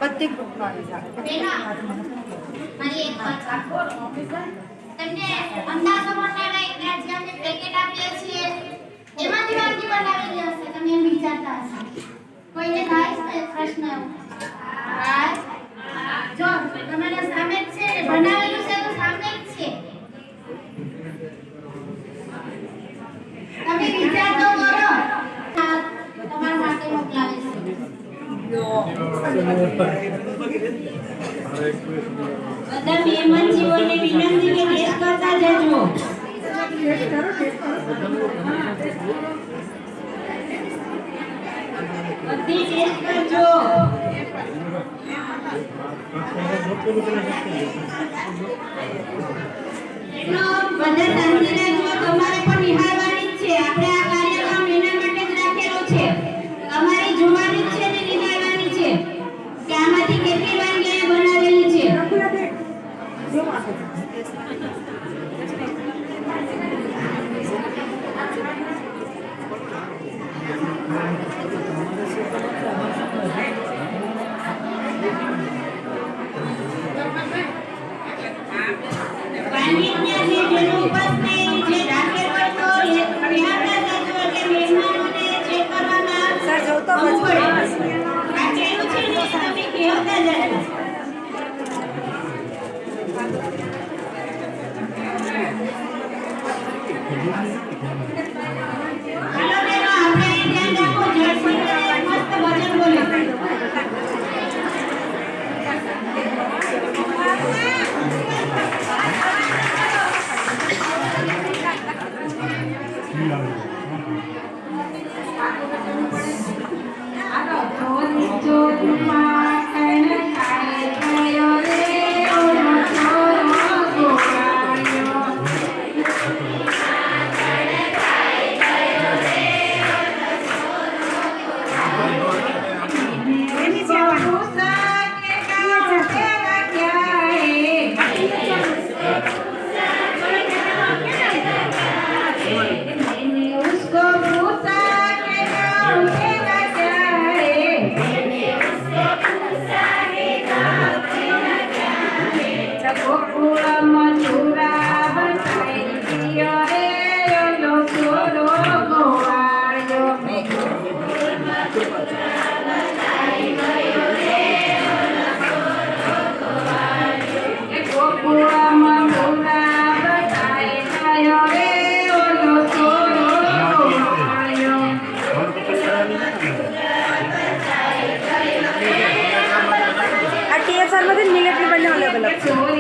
બધી ગ્રુપમાં તમને અંદાજો બનાવવા એક જે અમે પેકેટ આપીએ છીએ એમાંથી વાનગી બનાવેલી હશે તમે એમ વિચારતા હશો કોઈને થાય છે પ્રશ્ન હા જો તમારા સામે જ છે ને બનાવેલું છે તો સામે જ છે તમે વિચાર તો કરો તમારા માટે મોકલાવે છે બધા મહેમાનજીઓને વિનંતી કે ટેસ્ટ કરતા જજો બધી ટેસ્ટ કરજો બધા શાંતિ રાખજો તમારે પણ નિહાળવાની જ છે આપણે આ કાર્યક્રમ એના માટે જ રાખેલો છે તમારી જોવાની જ છે ને નિહાળવાની છે કે આમાંથી કેટલી વાનગીઓ બનાવેલી છે TSR मध्ये मिलिटरी पण अवेलेबल आहे